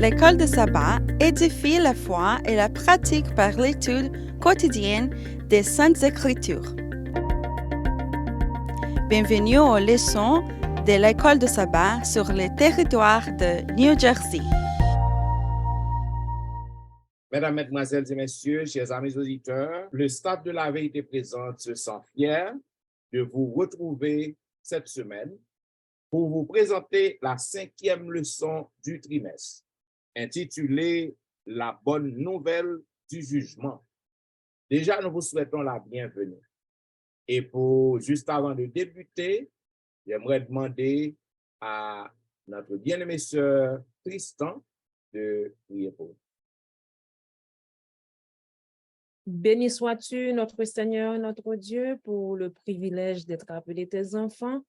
L'école de sabbat édifie la foi et la pratique par l'étude quotidienne des Saintes Écritures. Bienvenue aux leçons de l'école de sabbat sur le territoire de New Jersey. Mesdames, Mesdemoiselles et Messieurs, chers amis auditeurs, le staff de la vérité présente se sent fier de vous retrouver cette semaine pour vous présenter la 5e leçon du trimestre, intitulée « La bonne nouvelle du jugement ». Déjà, nous vous souhaitons la bienvenue. Et juste avant de débuter, j'aimerais demander à notre bien-aimée sœur Tristan de prier pour nous. Béni sois-tu, notre Seigneur, notre Dieu, pour le privilège d'être appelé tes enfants.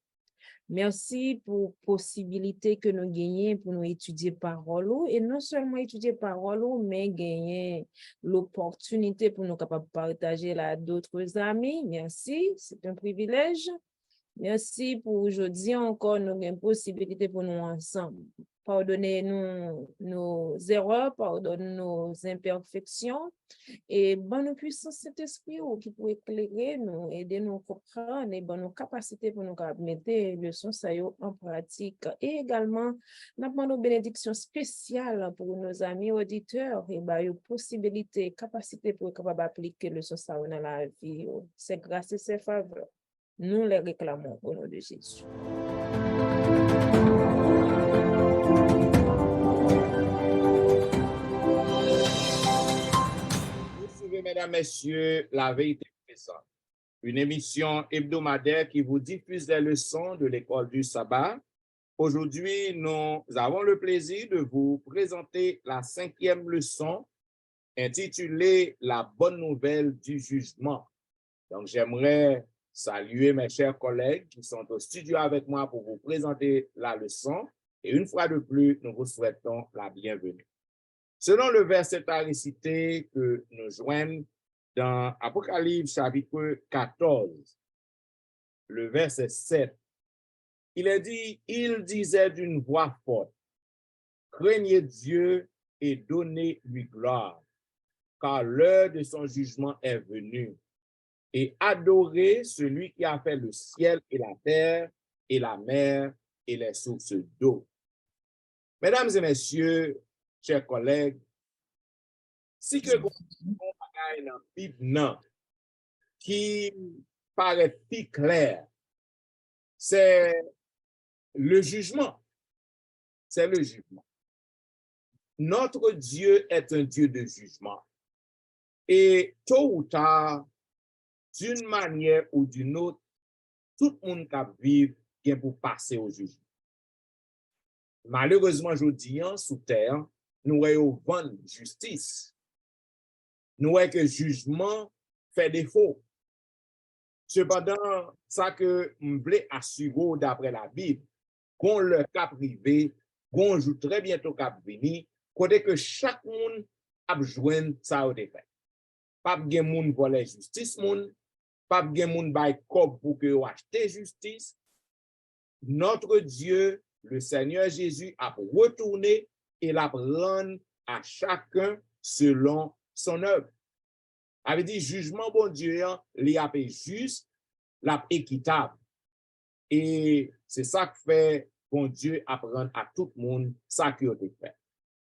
Merci pour la possibilité que nous gagnons pour nous étudier parole, et non seulement étudier parole, mais gagner l'opportunité pour nous capables de partager là d'autres amis. Merci, c'est un privilège. Merci pour aujourd'hui encore, nous avons une possibilité pour nous ensemble. Pardonnez-nous nos erreurs, pardonnez nos imperfections et bonne puissance cet esprit qui peut éclairer nous, aider nous à comprendre et bonne capacité pour nous mettre les leçons en pratique. Et également, nous demandons une bénédiction spéciale pour nos amis auditeurs et une possibilité, capacité pour capable appliquer le leçons dans la vie. C'est grâce et c'est faveur. Nous les réclamons au nom de Jésus. Mesdames, Messieurs, la vérité présente, une émission hebdomadaire qui vous diffuse les leçons de l'école du sabbat. Aujourd'hui, nous avons le plaisir de vous présenter la 5e leçon intitulée « La bonne nouvelle du jugement ». Donc, j'aimerais saluer mes chers collègues qui sont au studio avec moi pour vous présenter la leçon. Et une fois de plus, nous vous souhaitons la bienvenue. Selon le verset à réciter que nous joignons dans Apocalypse chapitre 14, le verset 7, il est dit, il disait d'une voix forte, craignez Dieu et donnez-lui gloire, car l'heure de son jugement est venue, et adorez celui qui a fait le ciel et la terre et la mer et les sources d'eau. Mesdames et messieurs, chers collègues, si que vous avez dans la Bible qui paraît plus clair, c'est le jugement. C'est le jugement. Notre Dieu est un Dieu de jugement. Et tôt ou tard, d'une manière ou d'une autre, tout le monde qui vit vient pour passer au jugement. Malheureusement, aujourd'hui, sous terre, nous avons bonne justice. Nous voyons que le jugement fait défaut. Cependant, ça que je voulais assurer d'après la Bible, qu'on le cap privé, qu'on joue très bientôt cap vini, côté que chaque monde a besoin de ça au fait. Pas de monde pour la justice, pas de monde bay cob pour que acheter justice. Notre Dieu, le Seigneur Jésus, a retourné et l'a rendre à chacun selon son œuvre. Avait dit jugement bon Dieu, il a juste, l'a équitable. Et c'est ça que fait bon Dieu apprendre à tout le monde ça qui a été fait.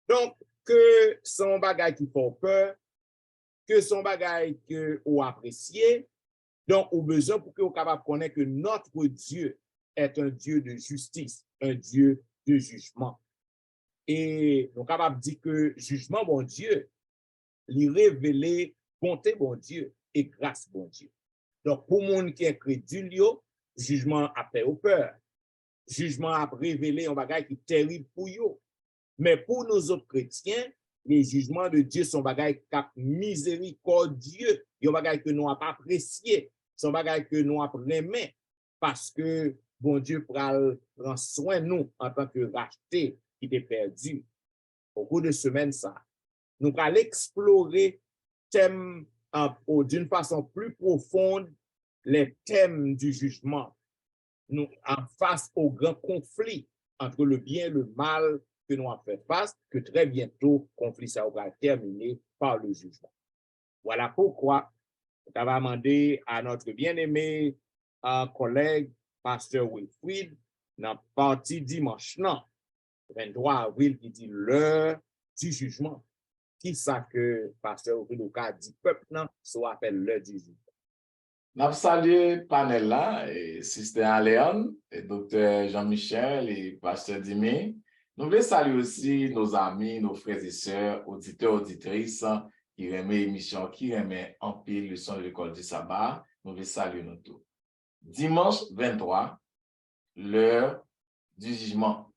Donc, que son bagage qui fait peur, que son bagage que ou apprécié, donc au besoin pour que vous capable connaître que notre Dieu est un Dieu de justice, un Dieu de jugement. Et nous capable dire que jugement bon Dieu, lui révéler bonté bon Dieu et grâce bon Dieu. Donc pour monde qui est crédule, jugement a fait peur. Jugement a révélé un bagage qui est terrible pour eux. Mais pour nous autres chrétiens, les jugements de Dieu sont bagages cap miséricordieux, un bagage que nous n'avons pas apprécié, sont bagages que nous avons aimé, parce que bon Dieu prend soin de nous en tant que rachetés qui étaient perdus. Au cours de semaine, ça, nous allons explorer thème d'une façon plus profonde les thèmes du jugement, nous en face au grand conflit entre le bien et le mal que nous avons fait face, que très bientôt, le conflit ça va terminer par le jugement. Voilà pourquoi je vais demander à notre bien-aimé collègue, pasteur Wilfrid, dans la partie dimanche, 23 avril, qui dit l'heure du jugement. Qui ça que pasteur Wilfrid a dit, peuple, soit appelle l'heure du jugement. Nous saluons panel là, et Sister Léon, et Dr. Jean-Michel et Pasteur Dimi. Nous voulons saluer aussi nos amis, nos frères et sœurs, auditeurs, auditrices, qui remettent l'émission, qui remettent en pile le son de l'école du sabbat. Nous voulons saluer nous tous. Dimanche 23, l'heure du jugement.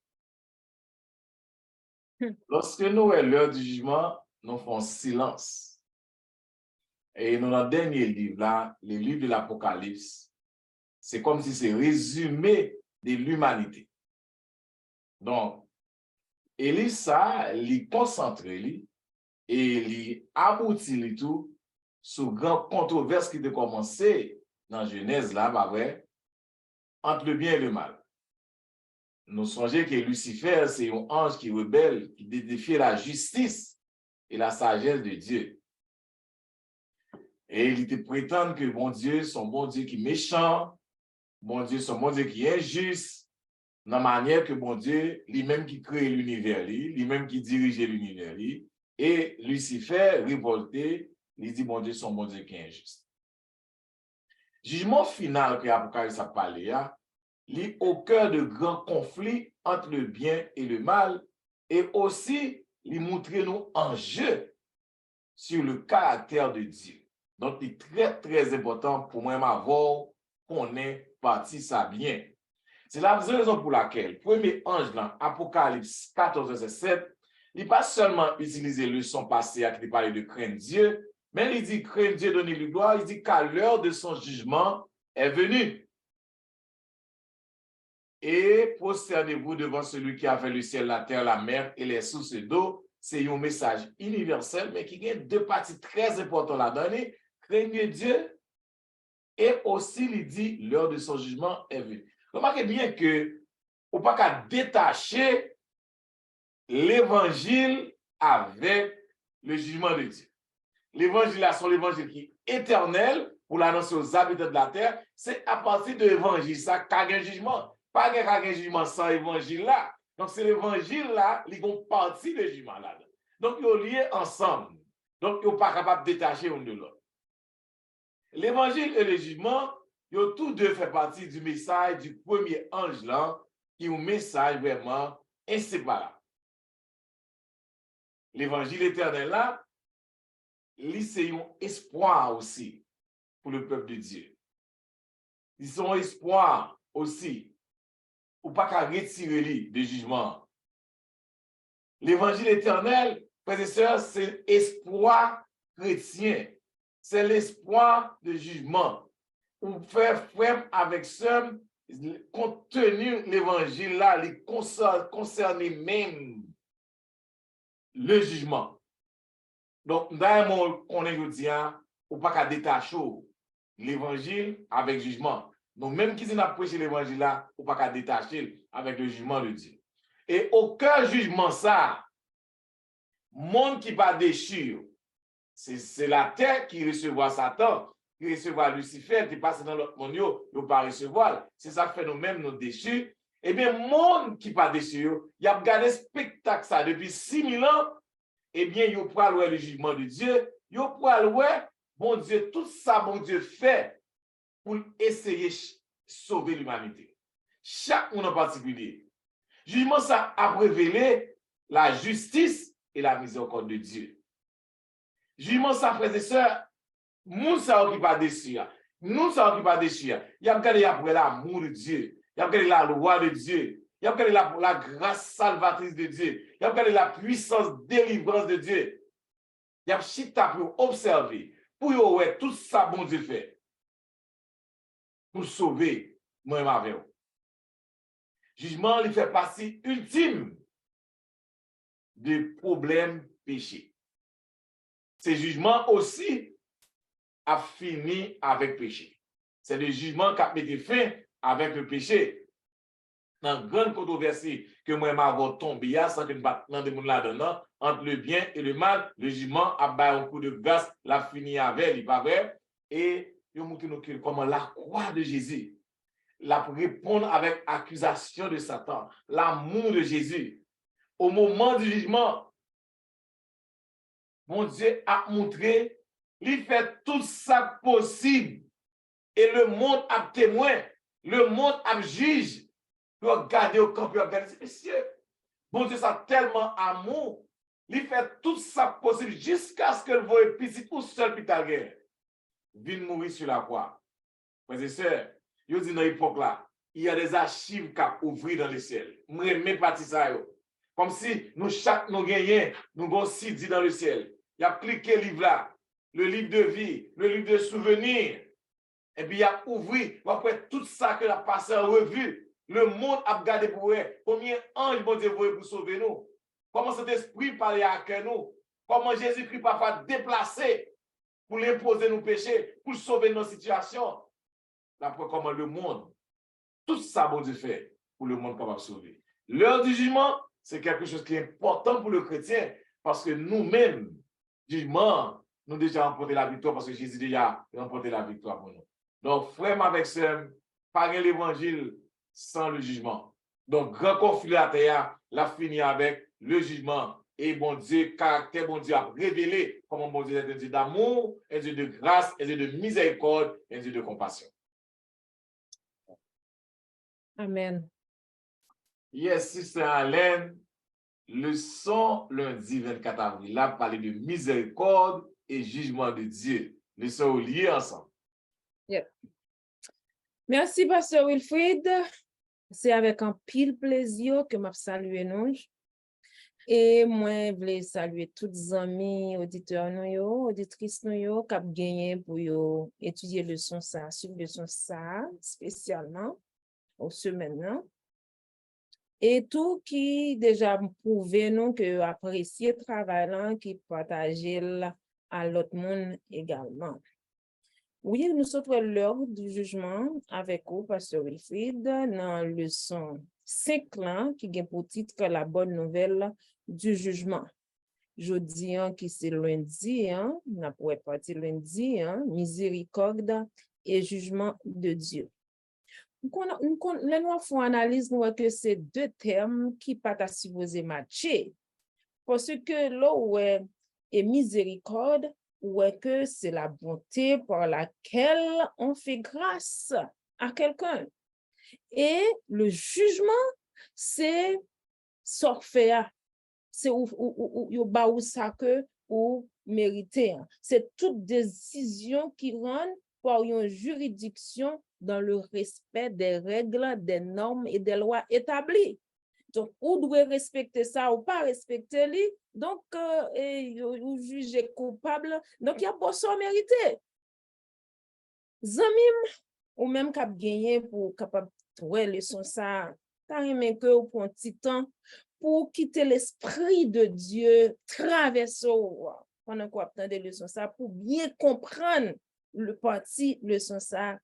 Lorsque nous avons l'heure du jugement, nous faisons silence. Et dans le dernier livre, là, le livre de l'Apocalypse, c'est comme si c'est résumé de l'humanité. Donc, il lit ça, il concentre, et il aboutit tout sur grande controverse qui a commencé dans Genèse, là, bah ouais, entre le bien et le mal. Nous songeons que Lucifer, c'est un ange qui rebelle, qui défie la justice et la sagesse de Dieu. Et il te prétend que bon Dieu, son bon Dieu qui est méchant, bon Dieu, son bon Dieu qui est injuste, dans la manière que bon Dieu, lui-même qui crée l'univers, lui-même qui dirige l'univers, et Lucifer, révolté, il dit bon Dieu, son bon Dieu qui est injuste. Jugement final que l'Apocalypse a parlé, lit au cœur de grands conflits entre le bien et le mal, et aussi lui montrer nous en jeu sur le caractère de Dieu. Donc, c'est très, très important pour moi avoir qu'on ait parti ça bien. C'est la raison pour laquelle, premier ange dans Apocalypse 14, verset 7, il n'a pas seulement utilisé le son passé qui parlait de craindre Dieu, mais il dit craindre Dieu, donner lui gloire, il dit qu'à l'heure de son jugement est venue. Et prosternez-vous devant celui qui a fait le ciel, la terre, la mer et les sources d'eau. C'est un message universel, mais qui a deux parties très importantes là-dedans. Craignez Dieu, et aussi il dit l'heure de son jugement est venue. Remarquez bien que on ne peut pas détacher l'évangile avec le jugement de Dieu. L'évangile là, c'est l'évangile qui est éternel pour l'annoncer aux habitants de la terre. C'est à partir de l'évangile ça qu'il y a un jugement. Pas qu'il y a un jugement sans l'évangile là. Donc c'est l'évangile là, ils font partie du jugement là. Donc ils sont liés ensemble. Donc ils ne sont pas capables de détacher l'un de l'autre. L'évangile et le jugement, ils ont tous deux fait partie du message du premier ange là, qui est un message vraiment inséparable. L'évangile éternel là, c'est un espoir aussi pour le peuple de Dieu. Ils sont un espoir aussi, ou pas qu'à retirer le jugement. L'évangile éternel, frères et sœurs, c'est l'espoir chrétien. C'est l'espoir de jugement. Ou faire frère avec somme, compte tenu l'évangile là, les concerner même le jugement. Donc, dans un monde qu'on est aujourd'hui, ou pas qu'à détacher l'évangile avec jugement. Donc, même qui n'a prêché l'évangile là, ou pas qu'à détacher avec le jugement de Dieu. Et aucun jugement ça, monde qui va déchirer, c'est la terre qui recevra Satan, qui recevra Lucifer, qui passe dans l'autre monde, il ne va pas recevoir. C'est ça que fait nous-mêmes, nous déchirons. Eh bien, le monde qui pas déchiré, il a regardé spectacle ça depuis 6000 ans, eh bien, il pourra louer le jugement de Dieu, il pourra louer, bon Dieu, tout ça, bon Dieu fait pour essayer de sauver l'humanité. Chaque monde en particulier. Jugement, ça a révélé la justice et la miséricorde de Dieu. Jugement, ça, frères et sœurs, nous, ça qui pas déçu. Nous, ça qui pas déçu. Il y a regardé après l'amour de Dieu. Il y a regardé la loi de Dieu. Il y a regardé la grâce salvatrice de Dieu. Il y a regardé la puissance délivrance de Dieu. Il y a chita pour observer, pour voir tout ça, bon Dieu fait. Pour sauver moi-même avec vous. Jugement, il fait partie ultime du problème péché. Ce jugement aussi a fini avec péché. C'est le jugement qui a mis fin avec le péché. dans une grande controversie que moi m'avons tombé sans que nous battions des gens là-dedans, entre le bien et le mal, le jugement a battu un coup de grâce, l'a fini avec, il pas vrai, et il montre nous comment la croix de Jésus, la répondre avec accusation de Satan, l'amour de Jésus. Au moment du jugement, mon Dieu a montré, il fait tout ça possible, et le monde a témoin, le monde a juge. Regardez au camp, regardez, messieurs, bon Dieu, ça a tellement amour, il fait tout ça possible jusqu'à ce que le voie petit ou seul pitaguer vienne mourir sur la croix. Frères et sœurs, je dis dans l'époque là, il y a des archives qui ouvrent dans le ciel. Je remets partie ça. Comme si nous, chaque nous gagnons, nous avons CD dans le ciel. Il y a cliqué le livre là, le livre de vie, le livre de souvenirs. Et puis il y a ouvert, après tout ça que la passé en revue. Le monde a regardé pour eux. Combien d'anges bon Dieu pour sauver nous? Comment cet esprit parlait à nous? Comment Jésus-Christ parfois déplacé pour l'imposer nos péchés, pour sauver nos situations? Après, comment le monde, tout ça, bon Dieu fait pour le monde capable de sauver. L'heure du jugement, c'est quelque chose qui est important pour le chrétien parce que nous-mêmes, jugement, nous déjà remporté la victoire parce que Jésus déjà remporté la victoire pour nous. Donc, frère avec sœur, parler l'évangile sans le jugement. Donc, grand conflit à terre, l'a fini avec le jugement. Et bon Dieu, caractère bon Dieu a révélé comment bon Dieu est un Dieu d'amour, un Dieu de grâce, un Dieu de miséricorde, un Dieu de compassion. Amen. Yes, Sister Alain, leçon lundi 24 avril, là, parler de miséricorde et jugement de Dieu. Leçon liés ensemble. Yeah. Merci, Pasteur Wilfrid. C'est avec un pile plaisir que je salue nous. Et moi, je voulais saluer tous les amis, auditeurs, auditrices, qui ont gagné pour étudier le leçon ça, sur leçon ça, spécialement, aux semaines. Et tout qui déjà prouvé nous que apprécier le travail là, qui partager à l'autre monde également. Oui, nous sommes l'heure du jugement avec vous, Pasteur Wilfrid, dans le leçon 5 là, qui a pour titre la bonne nouvelle du jugement. Jeudi, qui c'est lundi, on pourrait partir lundi, miséricorde et jugement de Dieu. Les noirs font analyse, nous voyons que c'est deux termes qui pas à supposer matcher. Parce que là où est miséricorde, où est que c'est la bonté par laquelle on fait grâce à quelqu'un. Et le jugement, c'est sorfea. C'est ou ça que ou mériter. C'est toute décision qui rend par une juridiction dans le respect des règles, des normes et des lois établies. Donc, ou doit respecter ça ou pas respecter lui. Donc, ou juger coupable. Donc, il y a pas ça mérité. Zamim, ou même cap gagner pour capable trouver leçon ça, t'as aimé que ou pour un petit temps pour quitter l'esprit de Dieu, traverser pendant qu'on apprend des leçons ça pour bien comprendre le parti leçon ça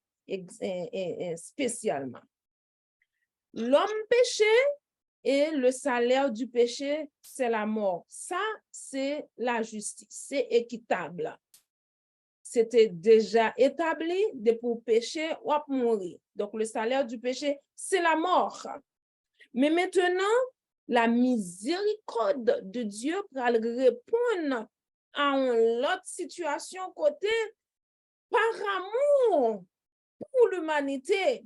spécialement. L'homme péché et le salaire du péché, c'est la mort. Ça, c'est la justice, c'est équitable. C'était déjà établi, de pour pécher ou pour mourir. Donc, le salaire du péché, c'est la mort. Mais maintenant, la miséricorde de Dieu pour répondre à une autre situation côté par amour pour l'humanité.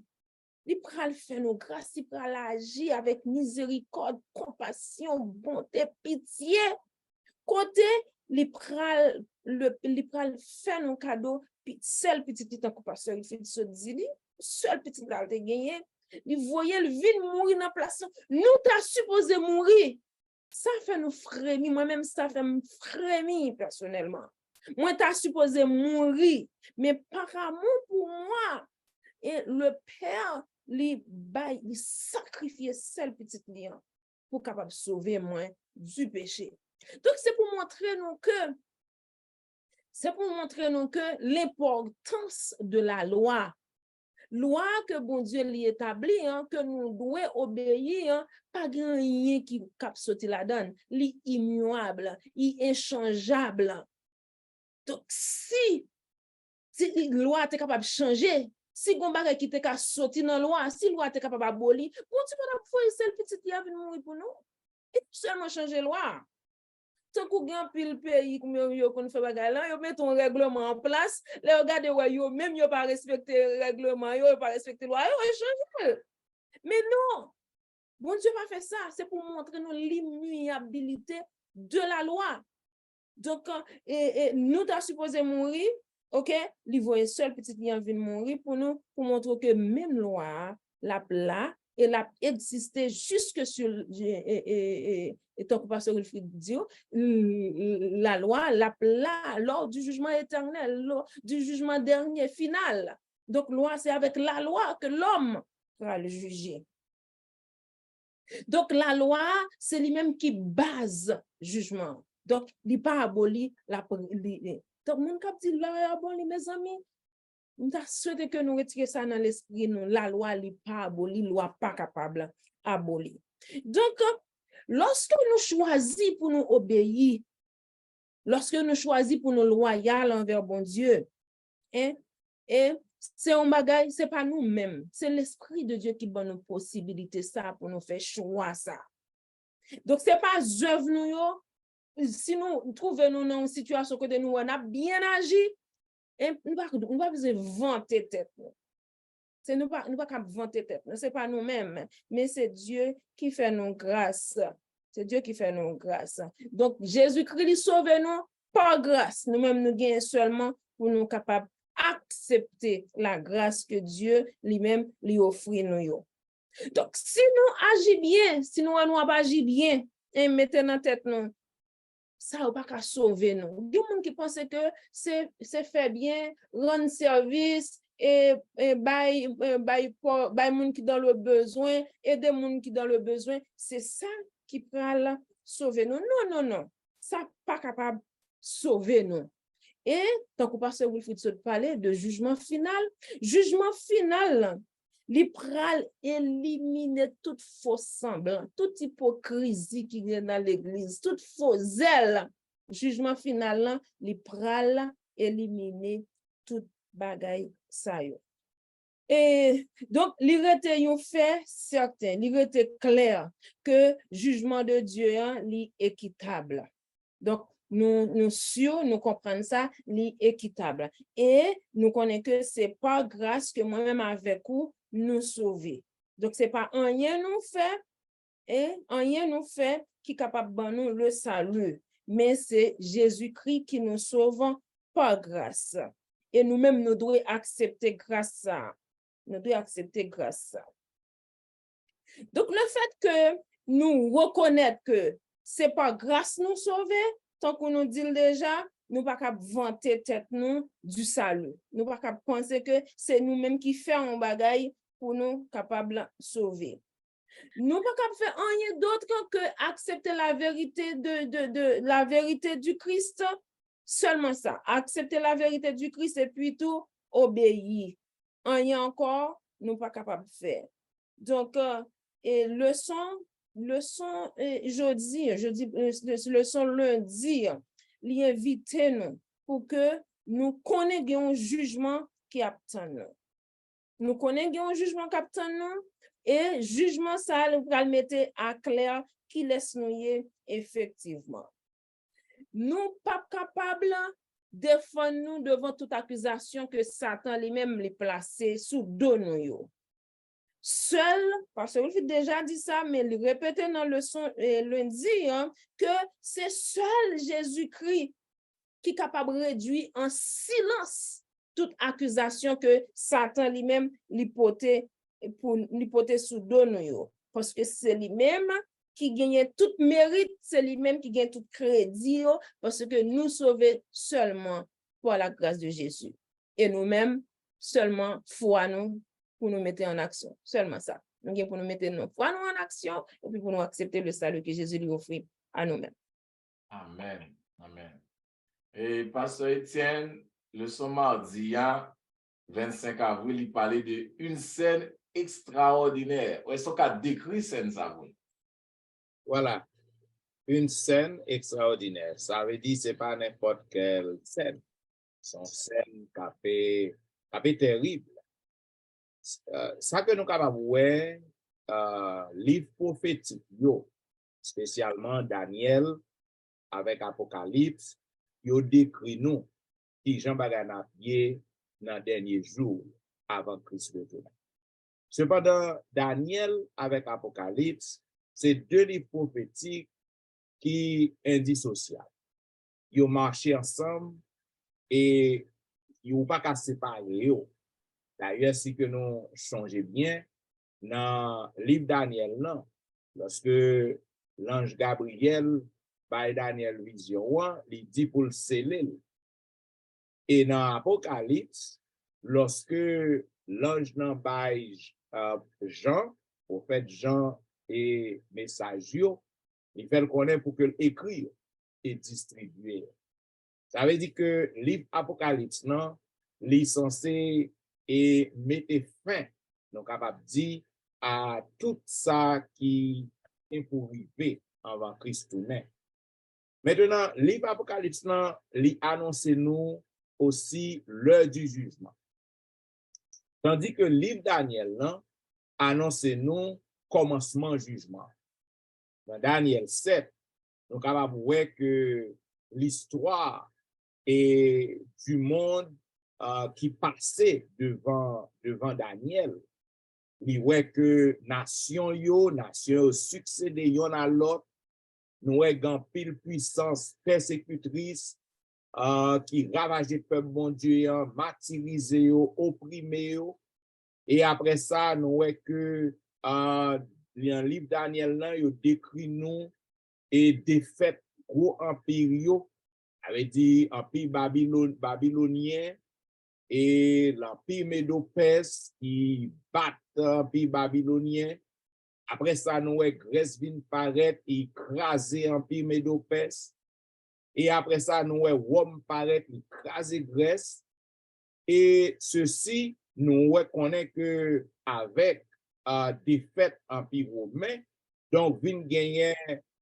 Il pral faire nos grâces, il pral agir avec miséricorde, compassion, bonté, pitié. Côté, il pral faire nos cadeaux, seul petit compassion, il fait ce dit, seul petit là de gagner. Il voyait le vide mourir dans la place. Nous t'as supposé mourir. Ça fait nous frémir. Moi-même, ça fait me frémir personnellement. Moi, t'as supposé mourir. Mais par amour pour moi, et le Père, il sacrifiait seul petit lien pour capable sauver moi du péché. Donc, c'est pour montrer nous que l'importance de la loi. loi que bon Dieu li établi, hein, que nous devons obéir, hein, pas rien qui cap sorti la donne, li immuable, li échangeable. Donc si loi est capable de changer, si gon bagay qui te ka sorti dans loi, si loi est capable d'aboli, bon Dieu pas faire seul petit qui a venu mourir pour nous. Et seulement changer loi. Tant qu'on gagne pile pays comme yo kon fait bagay là, yo met un règlement en place, les regarder ouais yo même yo pas respecter règlement, yo pas respecter loi, yo changer. Mais non. Bon Dieu pas fait ça, c'est pour montrer nous l'immuabilité de la loi. Donc nous t'a supposé mourir, OK, li voye seul petit qui vient mourir pour nous pour montrer que même loi la plat et la existé jusque sur et tant que pasteur Wilfrid dit la loi la plat lors du jugement éternel, lors du jugement dernier final. Donc loi c'est avec la loi que l'homme va le juger. Donc la loi c'est lui-même qui base jugement. Donc il pas aboli la donc mon cap dit là aboli mes amis. Nous souhaitons que nous retirions ça dans l'esprit nous la loi n'est pas abolie, loi pas capable abolir. Donc lorsque nous choisissons pour nous obéir, lorsque nous choisissons pour nous loyal envers bon Dieu, hein, et c'est un bagage, c'est pas nous-mêmes, c'est l'esprit de Dieu qui donne nous possibilité ça pour nous faire choix ça. Donc c'est pas œuvre nous si nous trouvons nous dans une situation que nous on a bien agi, et nous pas besoin vanter tête. C'est nous pas vanter tête, c'est pas nous-mêmes, mais c'est Dieu qui fait nous grâce. C'est Dieu qui fait nous grâce. Donc Jésus-Christ sauve nous par grâce. Nous-mêmes nous gagnons seulement pour nous capables accepter la grâce que Dieu lui-même lui offre nous. Donc si nous agissons bien, si nous pas agi bien, et mettez dans tête nous ça va pas sauver nous. Il y a des gens qui pensent que c'est faire bien, rendre service et bail moun qui dans le besoin, aider moun qui dans le besoin, c'est ça qui peut sauver nous. Non. Ça pas capable sauver nous. Et tant que pasteur Wilfrid se parler de jugement final, li pral éliminer toute fausse semblant, toute hypocrisie qui vient dans l'église, toute faux zèle. Jugement final, li pral éliminer toute bagaille ça yo. Et donc, li rete yon fait certain, li rete clair que jugement de Dieu li équitable. Donc, nous comprenons ça, li équitable. Et nous connaissons que c'est par grâce que moi-même avec vous, nous sauver. Donc, c'est pas rien nous fait, et rien nous fait qui est capable de nous le salut. Mais c'est Jésus-Christ qui nous sauve par grâce. Et nous-mêmes, nous devons accepter grâce. Nous devons accepter grâce. Donc, le fait que nous reconnaissons que c'est par grâce nous sauver, tant qu'on nous dit déjà, nous ne pouvons pas vanter tête nous du salut. Nous ne pouvons pas penser que c'est nous-mêmes qui faisons un bagage pour nous capables de sauver. Nous ne pouvons pas faire rien d'autre que accepter la vérité la vérité du Christ. Seulement ça. Accepter la vérité du Christ et puis tout obéir. Rien encore, nous ne sommes pas capables de faire. Donc, leçon jeudi, leçon lundi, li invite nous pour que nous connaissions un jugement qui attend nous. Nous connaissions un jugement qui attend nous et jugement ça va le mettre à clair qui laisse nous effectivement. Nous pas capables de défendre nous devant toute accusation que Satan lui-même les placé sous dos nous. Seul, parce que vous avez déjà dit ça, mais le répéter dans le leçon lundi, que c'est seul Jésus-Christ qui est capable de réduire en silence toute accusation que Satan lui-même l'hypothèse sous dos nous. Parce que c'est lui-même qui gagne tout mérite, c'est lui-même qui gagne tout crédit, parce que nous sauvons seulement par la grâce de Jésus. Et nous-mêmes, seulement foi nous pour nous mettre en action. Seulement ça. Nous avons pour nous mettre nos foi nous en action et puis pour nous accepter le salut que Jésus lui offre à nous-mêmes. Amen. Amen. Et Pasteur Etienne, le mardi, 25 avril, il parlait d'une scène extraordinaire. Est-ce qu'on a décrit scène ça? Voilà, une scène extraordinaire. Ça veut dire c'est pas n'importe quelle scène. C'est une scène qui est terrible. Ça que nous capable voir livre prophétique yo, spécialement Daniel avec Apocalypse, yo décrit nous qui Jean bagay n'a pied dans dernier jour avant Christ retourne. Cependant, Daniel avec Apocalypse, c'est deux livres prophétiques qui indissociables. Ils marché ensemble et ils n'ont pas qu'à séparer. D'ailleurs, si que nous changeons bien, dans le livre Daniel, là, lorsque l'ange Gabriel par Daniel vision, il dit pour le sceller. Et dans Apocalypse, lorsque l'ange n'a pas Jean, prophète Jean et message, il fait le connaître pour que l'écrire et distribuer. Ça veut dire que le livre Apocalypse, non, il est censé et mettre fin, donc capable de dire à tout ça qui est pour arriver avant Christ tourner. Maintenant, le livre Apocalypse, non, il annonce nous aussi l'heure du jugement. Tandis que le livre Daniel, non, annonce nous commencement jugement. Dans Daniel 7, nous sommes capables de voir que l'histoire du monde qui passait devant Daniel, il voit que nation succédé yon à l'autre, nous avons pile puissance persécutrice qui ravageait le peuple bon Dieu, martyrisé, opprimé. Et après ça, nous voyons que dans le livre Daniel, il décrit nous et défaite gros empire, avait dit empire babylonien et l'empire médo-perse qui bat l'empire babylonien. Après ça, nous voyons Grèce vient paraître et écraser l'empire médo-perse. Et après ça, nous voyons Rome paraître et écraser Grèce. Et ceci, nous reconnaissons que avec défaite empire romain, donc vient gagner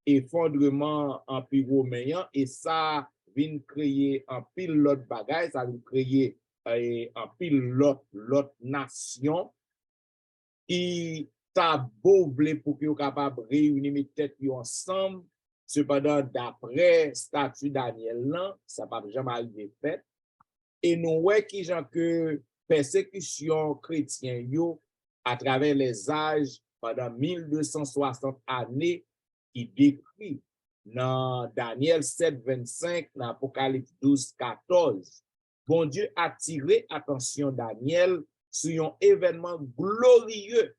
effondrement empire romain et ça vient créer un pile l'autre bagaille, ça vient créer un pile l'autre nation qui t'a beau pour qu'ils soient capables de réunir mes têtes ensemble. Cependant, d'après statut Daniel, ça ne va jamais arriver fait. Et nous voyons qui gens que persécution chrétienne à travers les âges pendant 1260 années qui décrit dans Daniel 7, 25, dans Apocalypse 12, 14. Bon Dieu a tiré attention Daniel sur un événement glorieux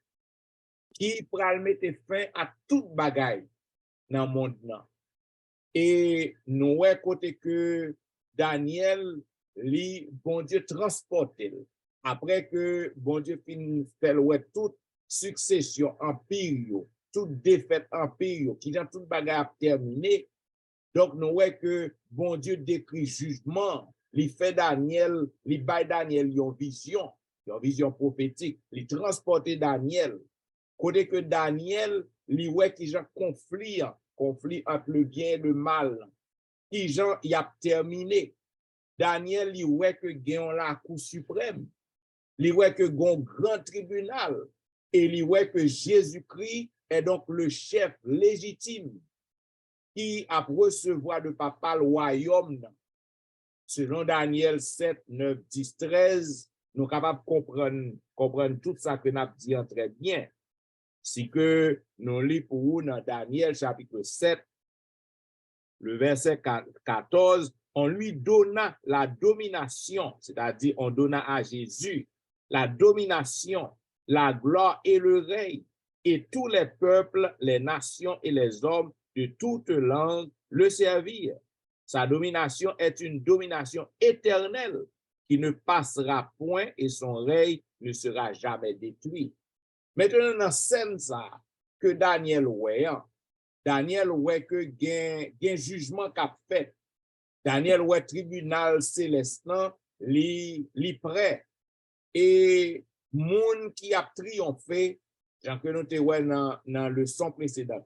qui pourra mettre fin à toute bagaille dans le monde. Et nous voyons côté que Daniel, bon Dieu transporté. Après que bon Dieu finit fait toute succession empire, toute défaite empire, qui dans toute bagarre terminée. Donc nous voyons que bon Dieu décrit jugement, il fait Daniel, il baille Daniel une vision prophétique, il transporte Daniel. Côté que Daniel, il voit qui j'ai conflit entre le bien et le mal, qui gens y a terminé. Daniel, il voit que gagne la Cour suprême, il voit que gagne grand tribunal, et il voit que Jésus-Christ est donc le chef légitime qui a recevoir de papa le royaume. Selon Daniel 7, 9, 10, 13, nous sommes capables de comprendre tout ça que nous avons dit très bien. Si que nous lisons pour vous dans Daniel chapitre 7, le verset 14, on lui donna la domination, c'est-à-dire on donna à Jésus la domination, la gloire et le règne, et tous les peuples, les nations et les hommes de toute langue le servirent. Sa domination est une domination éternelle qui ne passera point et son règne ne sera jamais détruit. Maintenant, dans scène ça, que Daniel voit que gen jugement qu'a fait. Daniel voit tribunal céleste li prêt. et moun qui a triomphé, Jean que nous te ouais dans le son précédent,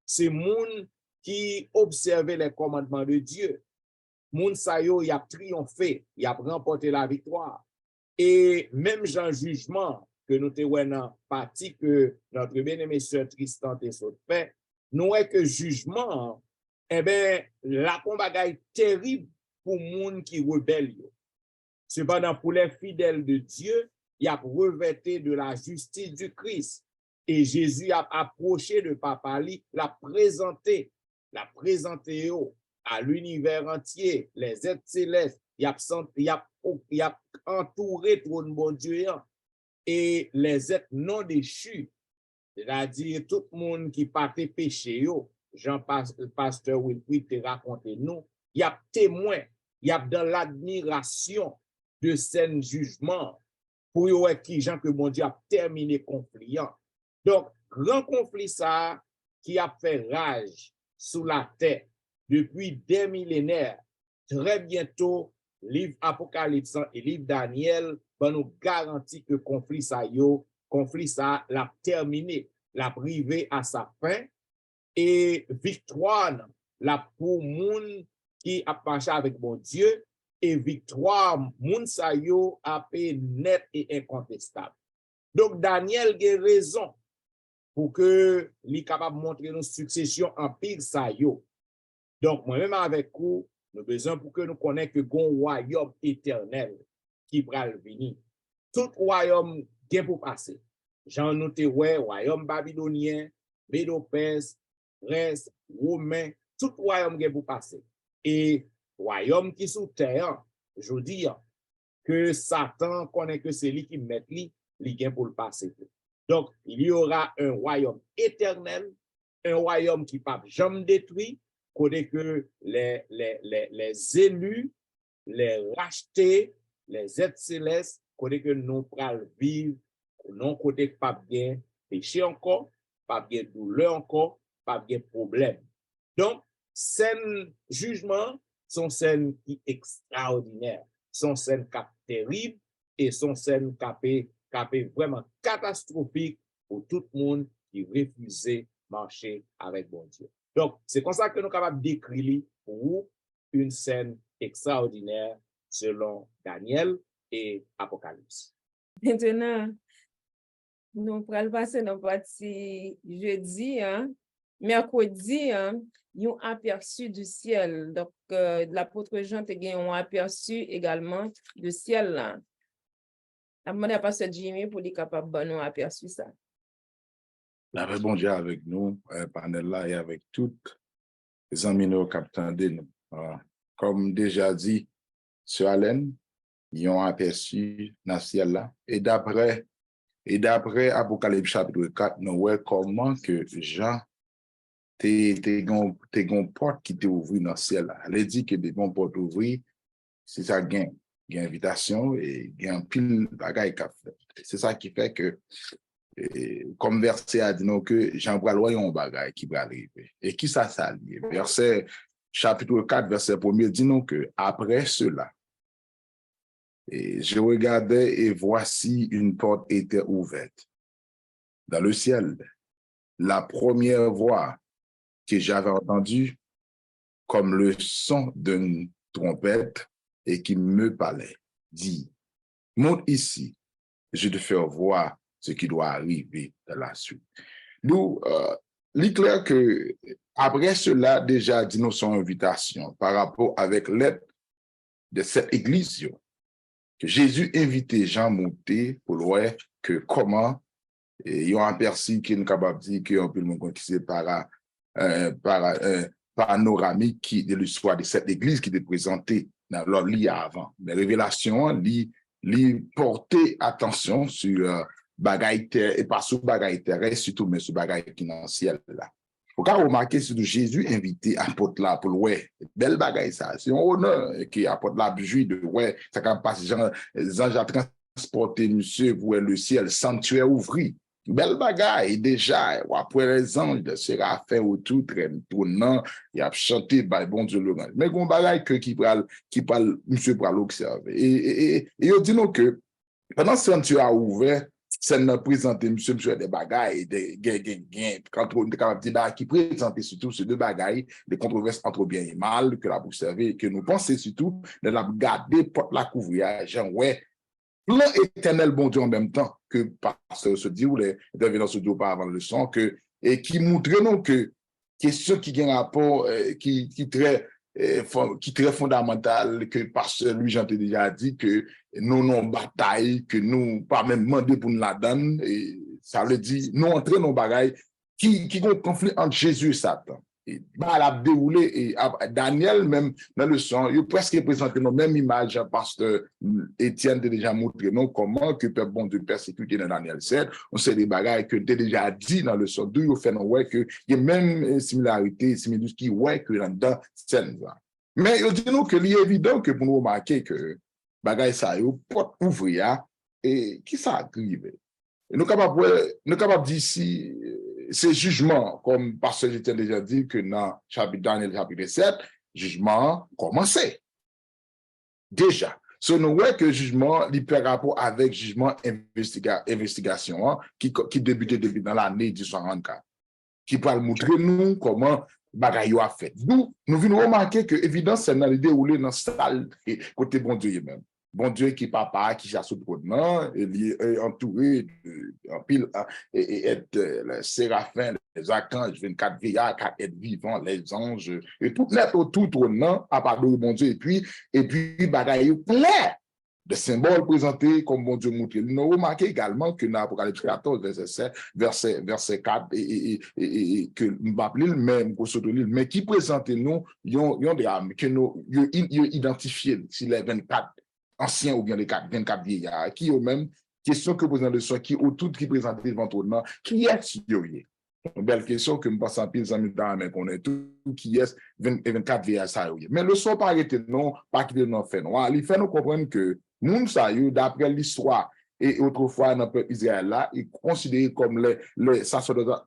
c'est moun qui observait les commandements de Dieu. Moun sa yo, y a triomphé, y a remporté la victoire. Et même Jean jugement que nous te ouais dans partie que notre bien-aimé sœur Tristan te fait, nous est que jugement, eh ben, la combat est terrible pour moun qui rebelle. Cependant, pour les fidèles de Dieu, il a revêté de la justice du Christ. Et Jésus a approché de Papa, l'a présenté à l'univers entier, les êtres célestes, il a entouré tout le bon Dieu et les êtres non déchus, c'est-à-dire tout le monde qui partait péché, Pasteur Wilfrid te raconté nous, il y a témoin, il y a dans l'admiration de scène jugement pour qui Jean que bon Dieu a terminé conflit. Donc, grand conflit ça qui a fait rage sous la terre depuis des millénaires, très bientôt, livre Apocalypse et livre Daniel nous garantit que conflit ça l'a terminé, l'a privé à sa fin et victoire la pour moun qui a marché avec mon Dieu et victoire moun sa yo a fait net et incontestable. Donc Daniel a raison pour que li capable montrer une succession empire sa yo. Donc moi-même avec vous, nous besoin pour que nous connaissions que gon royaume éternel qui pral venir. Tout royaume vient pour passer. Jean noté ouais royaume babylonien, Médo-Perse, Grèce, Romain, tout royaume vient pour passer. Et royaume qui sous terre, je dis que Satan connaît que c'est lui qui met lui vient pour le passer. Donc, il y aura un royaume éternel, un royaume qui ne peut jamais détruit, côté que les élus, les rachetés, les êtres célestes, côté que nous pourrons vivre, non côté que pas bien péché encore, pas bien douleur encore, pas bien problème. Donc, scène jugement sont scènes qui extraordinaires, sont scènes terribles et sont scènes qui vraiment catastrophiques pour tout le monde qui refusait marcher avec bon Dieu. Donc, c'est comme ça que nous sommes capables d'écrire pour vous une scène extraordinaire selon Daniel et Apocalypse. Maintenant, nous allons passer dans la partie jeudi, mercredi, ils aperçu du ciel. Donc, l'apôtre Jean a aperçu également du ciel. Là. La demande à pasteur Jimmy pour être capable de nous aperçu ça. La paix bon Dieu avec nous, panel là et avec toutes les amis nous capitaines de nous. Comme déjà dit, sur Allen, ils ont aperçu dans le ciel là. Et d'après Apocalypse chapitre 4, nous voyons comment que Jean t'es une porte qui t'est ouverte dans le ciel là. Elle dit que des bonnes portes ouvertes, c'est ça gain invitation et gain pile bagaille qu'a fait. C'est ça qui fait que comme verset a dit non que Jean Braloyon bagaille qui va arriver. Et qui ça lié? Verset chapitre 4 verset 1er dit non que après cela et je regardais et voici une porte était ouverte dans le ciel. La première voix que j'avais entendue comme le son d'une trompette et qui me parlait, dit, monte ici, je te fais voir ce qui doit arriver dans la suite. Nous, il est clair que après cela, déjà, dit nous son invitation par rapport avec l'aide de cette église, que Jésus invitait Jean monter pour voir que comment ils ont aperçu qu'il est capable de dire qu'on peut le monde qui c'est panoramique de l'histoire de cette église qui était présentée dans leur lit avant. Mais révélation, lui porter attention sur bagaille terre et pas sur bagaille terre, surtout mais sur bagaille qui est dans le ciel là. Vous avez remarqué que Jésus invité apôtre là pour ouais, belle bagaille ça, c'est un honneur qui apôtre là juif de ouais, ça quand passe Jean a transporté monsieur pour le ciel sanctuaire ouvert. Belle bagaille déjà, après les anges de Séraphin autour tournant, il a chanté by bon Dieu le mais gon bagaille que qui parle monsieur pour l'observer et il dit nous que Pendant ce temps, tu as ouvert, c'est nous présenter monsieur des bagailles, des gains, quand on est capable de dire qui présenter surtout ces deux bagailles, des controverses entre bien et mal, que la vous savez, que nous pensons surtout de la garder porte la couvrir, genre, ouais, plan éternel bon Dieu en même temps que pasteur se dit ou les intervenants se dit auparavant le son, que, et qui montre nous que question qui a un rapport, qui très fondamental, que pasteur lui, j'en ai déjà dit, que nous non bataille, que nous pas même demandé pour nous la donne, et ça veut dire, nous entrons dans bagaille qui ont un conflit entre Jésus et Satan. Et bah, la déroulé, et Daniel, même dans le son, il presque présenté nos mêmes images, parce que Étienne a déjà montré non comment que peuple bon Dieu persécuté dans Daniel 7. On sait des bagailles que tu as déjà dit dans le son, d'où il fait non ouais que il y a même similarité, similitude qui ouais que dans scène. Mais il dit nous que il est évident que pour nous remarquer que bagaille ça, il porte ouvrir et qui ça arrive. Nous sommes capables de dire si ces jugements, comme pasteur j'étais déjà dit que dans Daniel chapitre 7, jugement commencé. Déjà. So, nous voyons que le jugement, il peut rapport avec jugement investigation, hein, qui débutait depuis dans l'année 1844, qui peut montrer nous comment bagaille a fait. Nous venons remarquer que l'évidence, c'est dans le déroulé dans salle côté bon Dieu même. Bon Dieu qui papa, qui chasse au trône, il est entouré en pile, et les séraphins, les archanges, 24 vieillards, 4 êtres vivants, les anges, et tout net autour trône, à part de bon Dieu, et puis, bagaille plein de symboles présentés comme bon Dieu montré. Nous avons remarqué également que dans l'Apocalypse 14, verset 4, et que nous appelons le même, mais qui présentent nous, ils ont des âmes, que nous identifiés, si les 24 anciens ou bien les 24 vieillards, qui ont même question que posent dans le son, qui ont tout qui présentent devant nous, qui est-ce qui une belle question que nous passons en pile dans la qu'on est tout qui est 24 vieillards ça. Mais le son pas arrêté non, pas qu'il non fait noir. Il fait nous comprendre que nous ça d'après l'histoire et autrefois dans le peuple Israël là, ils considérés comme les sacerdotes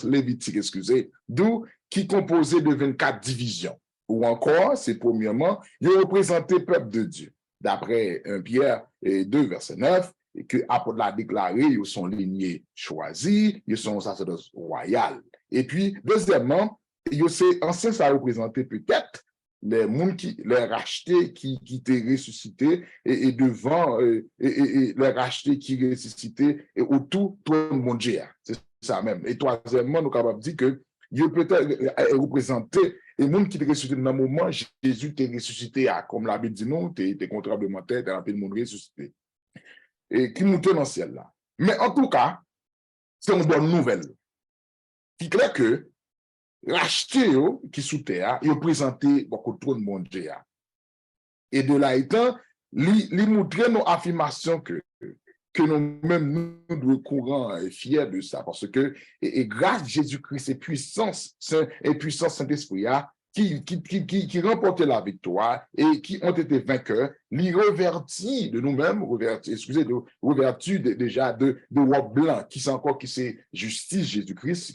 lévitiques, excusez, d'où qui composait de 24 divisions. Ou encore, c'est premièrement, ils représentaient le peuple de Dieu. D'après 1 Pierre 2, verset 9, et que après l'a déclaré, ils sont lignés choisis, ils sont sacerdotes royaux. Et puis, deuxièmement, ancien, ça représentait peut-être les gens qui les rachetés, qui étaient ressuscités, et devant, et les rachetés qui ressuscitaient, et autour tout le monde. C'est ça même. Et troisièmement, nous sommes capables de dire que il peut-être représenté et les gens qui étaient ressuscités dans le moment, Jésus était ressuscité, comme la Bible dit non, tu es contrôlablement terre, tu as appelé le monde ressuscité. Et qui montait dans le ciel là. Mais en tout cas, c'est une bonne nouvelle. Il est clair que racheté qui sous terre, il présenté beaucoup trop de monde. Et de là étant, il montrait nos affirmations que nous-mêmes, nous devons courant et fiers de ça, parce que, et grâce à Jésus-Christ et puissance Saint-Esprit, qui remportaient la victoire et qui ont été vainqueurs, les revertis de nous-mêmes, revertis déjà de roi blanc, qui c'est encore, qui c'est justice Jésus-Christ,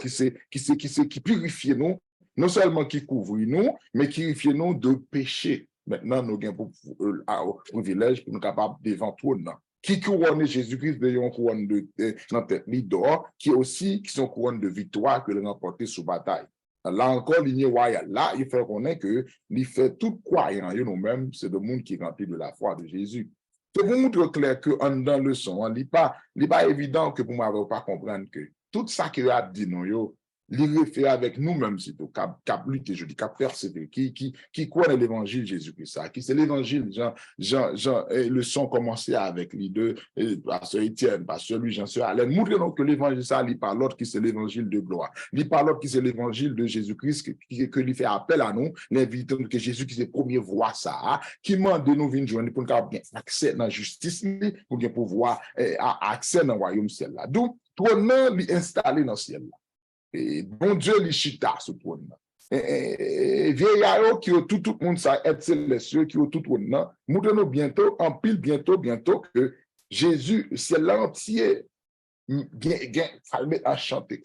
qui purifie nous, non seulement qui couvre nous, mais qui purifie nous de péché. Maintenant, nous avons un privilège pour nous capables devant tout. Qui couronne Jésus-Christ de une couronne de d'or, qui sont couronnes de victoire que l'on a remporté sous bataille. Là encore, l'union royale, là, il faut reconnaître que il fait tout croyant, nous-mêmes, c'est le monde qui est rempli de la foi de Jésus. C'est pour montrer clair que dans le son, il n'est pas évident que vous m'avez pas comprendre que tout ça qu'il a dit, nous, il réfère avec nous-mêmes, c'est tout, cap lutter, je dis, cap persévérer, qui croit dans l'évangile Jésus-Christ, qui c'est l'évangile, Jean, le son commençait avec les deux, pasteur Étienne, pasteur Louis, Jean, Alain, montrez-nous que l'évangile, ça, il parle l'autre qui c'est l'évangile de gloire, il parle l'autre qui c'est l'évangile de Jésus-Christ, que lui fait appel à nous, l'invitant que Jésus qui c'est premier voix ça, qui demande de nous venir joindre pour nous avoir accès dans la justice, pour nous pouvoir accès dans le royaume ciel là. Donc, trône lui installé dans le ciel là. Et bon Dieu, les chita ce trône. Vieillard qui ont tout le monde, ça être célestieux, qui ont tout le monde. Montrez-nous bientôt, en pile, bientôt, que Jésus, c'est l'entier, bien, fallait à chanter.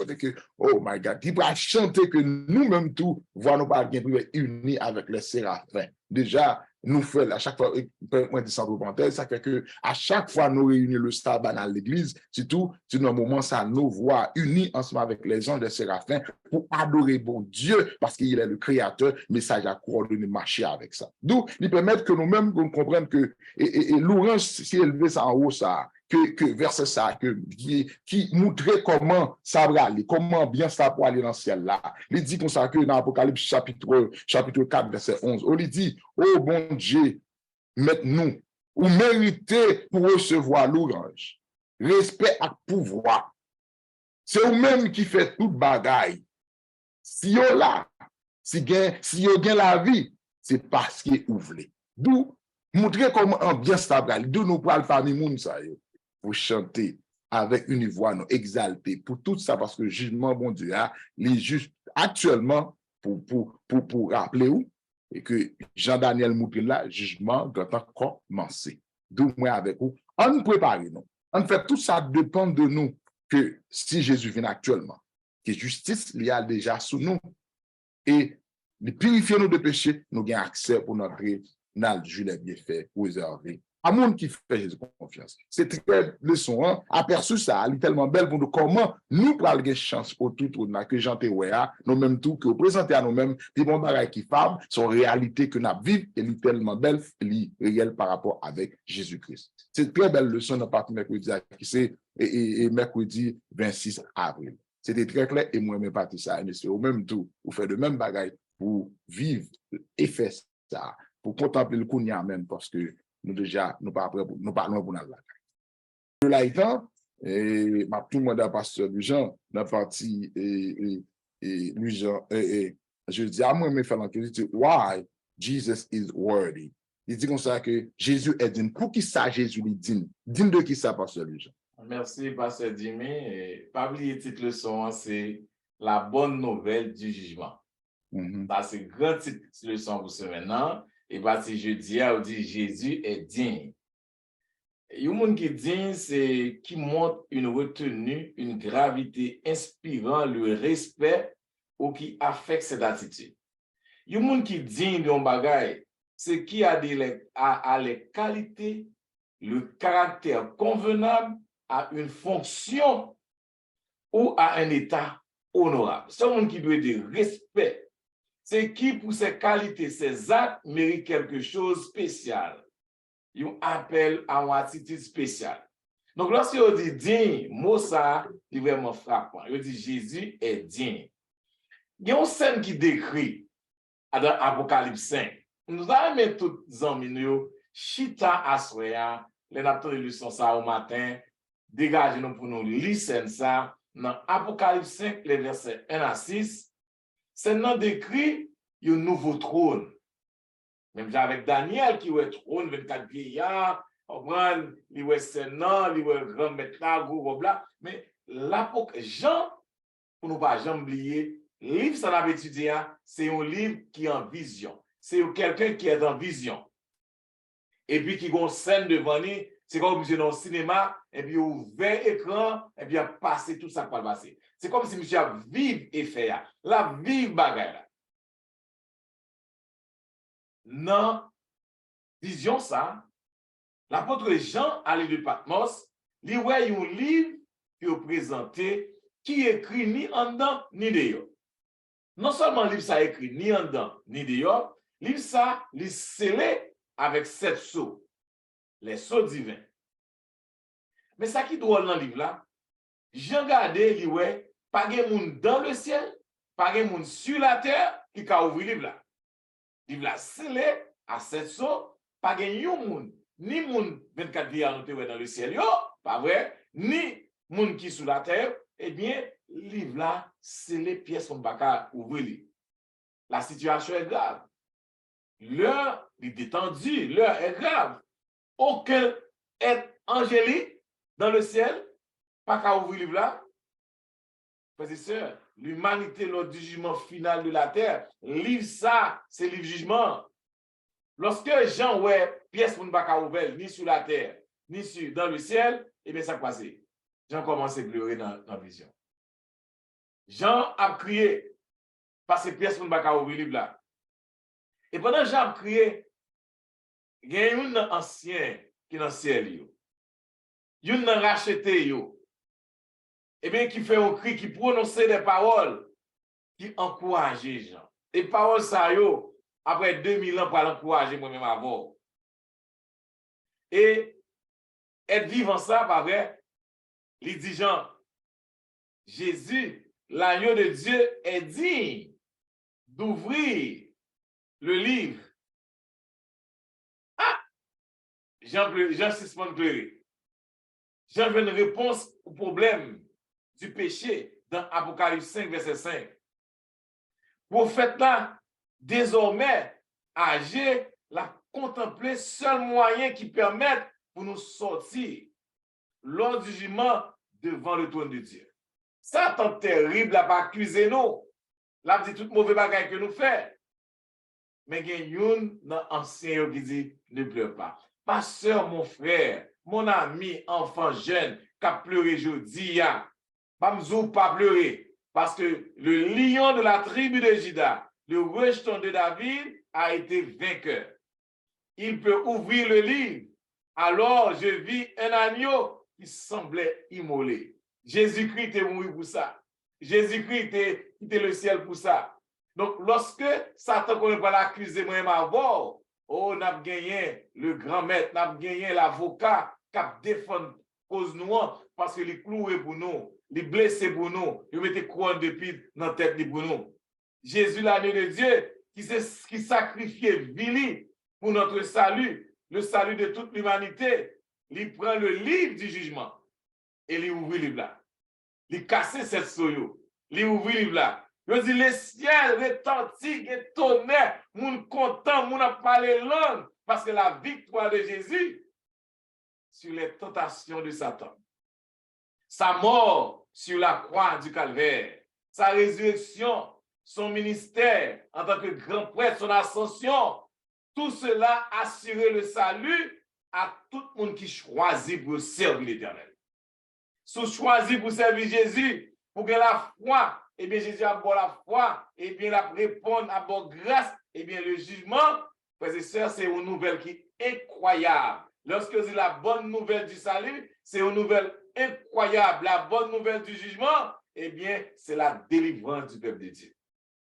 Oh my God, il va chanter que nous-mêmes tous, voir nous pas bien unis avec les séraphins. déjà nous fait à chaque fois, moi dis sans parenthèse, ça fait que à chaque fois nous réunissons le sabbat dans l'église, surtout dans un moment ça nous voit unis ensemble avec les anges des séraphins pour adorer bon Dieu parce qu'il est le créateur, mais ça a coordonné marcher avec ça. D'où il permet que nous-mêmes nous comprenions que et l'orange si élevé ça en haut ça que verset ça qui montrait comment ça va aller, comment bien ça pour aller dans le ciel là. Il dit comme ça que dans Apocalypse chapitre 4 verset 11, on lui dit oh bon Dieu, maintenant, ou méritez pour recevoir l'orange, respect et pouvoir. C'est vous-même qui fait toute bagaille. Si vous là, si vous gagnez la vie, c'est parce que vous voulez. D'où, montrer comment ambiance stable, d'où nous parlons famille moun ça pour chanter avec une voix nous exalter pour tout ça parce que le jugement bon Dieu les juges actuellement pour rappeler où et que Jean-Daniel Moupin là, jugement doit commencer. D'où moi avec vous, on nous prépare nous. En fait, tout ça dépend de nous que si Jésus vient actuellement, que justice il y a déjà sous nous et de purifier nos de péchés, nous avons accès pour notre dans le jus les bienfaits réservés à monde qui fait Jésus confiance. C'est très leçon, hein? Aperçu ça, elle est tellement belle pour nous comment nous prenons des chances pour tout que Jean Théouéa, nous mêmes tout, que vous présentez à nous-mêmes, des bons bagages qui font, son réalité que nous vivons, elle est tellement belle, elle est réelle par rapport avec Jésus-Christ. C'est une très belle leçon dans partie mercredi, qui c'est et mercredi 26 avril. C'était très clair et moi, même partie ça, mais c'est au même tout, vous faites de même bagages pour vivre et faire ça, pour contempler le kounia même, parce que nous déjà, nous parlons pour nous la de là étant, et tout le monde a pasteur Jean, dans la partie, Jean, je dis à moi, mais faire l'enquête, why Jesus is worthy. Il dit comme ça que Jésus est digne. Pour qui ça, Jésus est digne? Digne de qui ça, pasteur Jean? Merci, pasteur Jimmy. Pas oublier titre leçon, c'est la bonne nouvelle du jugement. Ça, c'est grand titre leçon pour ce maintenant. Et parce que je dis, on dit Jésus est digne. Et un monde qui est digne, c'est qui montre une retenue, une gravité inspirant le respect ou qui affecte cette attitude. Un monde qui est digne d'un bagage, c'est qui a les qualités, le caractère convenable à une fonction ou à un état honorable. C'est un monde qui doit de respect. C'est qui, pour ses qualités, ses actes, mérite quelque chose de spécial. Il appelle à une attitude spéciale. Donc, lorsque on dit digne, mot ça, est vraiment frappant. Il dit Jésus est digne. Il y a une scène qui décrit dans Apocalypse 5. Nous avons mis tous les amis, chita assoya, les natons de leçon ça au matin, dégagez-nous pour nous lire ça dans Apocalypse 5, les versets 1 à 6. C'est non décrit un nouveau trône. Même avec Daniel qui est trône, 24 vieillards, il est sénat, il est grand maître là, gros bla. Mais Jean, pour ne pas jamais oublier, le livre ça l'avait étudié, c'est un livre qui est en vision. C'est quelqu'un qui est en vision. Et puis qui a une scène devant lui, c'est comme si dans le cinéma, et puis ouvert écran, et puis passer tout ça par le passé. C'est comme si monsieur a vive et fait la vive bagarre. Non, vision ça, l'apôtre Jean allait de Patmos, il y a un livre qui est présenté, qui écrit ni en dedans ni dehors. Non seulement le livre ça écrit ni en dedans ni dehors, le livre ça, il est scellé avec 7 sceaux, les sceaux divins. Mais ça qui doit dans le livre là, Jean regardé, il y a pas de monde dans le ciel, pas de monde sur la terre qui a ouvert le livre là. Le livre là scellé à 7 sceaux, pas de monde, ni monde 24 vieillards dans le ciel, pas vrai, ni monde qui sur la terre, eh bien, le livre là, c'est les pièces qu'on va ouvrir. La situation est grave. L'heure est détendue, l'heure est grave. Aucun être angélique dans le ciel, pas qu'à ouvrir le livre là. Frères et sœurs, l'humanité lors du jugement final de la terre, livre ça, c'est livre jugement. Lorsque Jean ouais pièce pour ne pas ouvrir ni sur la terre, ni dans le ciel, et bien ça passe. Jean commence à pleurer dans la vision. Jean a crié parce que pièce pour ne pas ouvrir le livre là. Et pendant que j'ai crié, il y a un ancien qui est dans le ciel. Il y a un racheté. Et bien, qui fait un cri, qui prononce des paroles qui encouragent les gens. Et paroles, ça, après 2000 ans, pour l'encourager moi-même avant. Et être vivant ça, pas vrai, les dit Jean, Jésus, l'agneau de Dieu, est digne d'ouvrir le livre. Ah! Jean suspend pleurer. Jean veut une réponse au problème du péché dans Apocalypse 5, verset 5. Prophète là, désormais, âgé, la contempler seul moyen qui permette pour nous sortir lors du jugement devant le trône de Dieu. Ça, tant terrible, la pas accuser nous. Là, dit tout mauvais bagage que nous fait. Mais il y a une dans l'ancien qui dit, ne pleure pas. Ma soeur, mon frère, mon ami, enfant jeune, qui a pleuré jeudi, pas pleurer. Parce que le lion de la tribu de Juda, le rejeton de David, a été vainqueur. Il peut ouvrir le livre. Alors, je vis un agneau qui semblait immolé. Jésus-Christ est mort pour ça. Jésus-Christ est quitté le ciel pour ça. Donc, lorsque Satan ne peut pas l'accuser, moi, oh, on a gagné le grand maître, on a gagné l'avocat qui a défendu cause noire parce que les cloués pour nous, les blessés pour nous, ils mettent couronne de pite dans la tête pour nous. Jésus, l'agneau de Dieu, qui sacrifiait Vili pour notre salut, le salut de toute l'humanité, il prend le livre du jugement et il ouvre le livre là. Il casse cette soyo, il ouvre le livre là. Il dit, le ciel retentit et tonnerre, moun content, moun a parlé langue, parce que la victoire de Jésus sur les tentations de Satan, sa mort sur la croix du calvaire, sa résurrection, son ministère en tant que grand prêtre, son ascension, tout cela assurait le salut à tout le monde qui choisit pour servir l'Éternel. Si vous choisissez pour servir Jésus, pour que la foi, eh bien Jésus a bon la foi, eh bien la répondre à bonne grâce, eh bien le jugement, frères et sœurs, c'est une nouvelle qui est incroyable. Lorsque c'est la bonne nouvelle du salut, c'est une nouvelle incroyable. La bonne nouvelle du jugement, eh bien, c'est la délivrance du peuple de Dieu.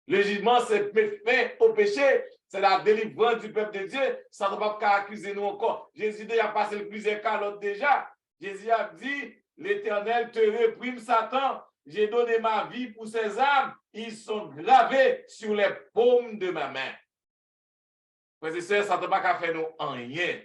Le jugement, c'est fait au péché, c'est la délivrance du peuple de Dieu. Ça ne va pas accuser nous encore. Jésus a passé le plusieurs cas l'autre déjà. Jésus a dit, l'Éternel te réprime, Satan. J'ai donné ma vie pour ces âmes. Ils sont gravés sur les paumes de ma main. Frères et sœurs, ça ne va pas faire nous rien.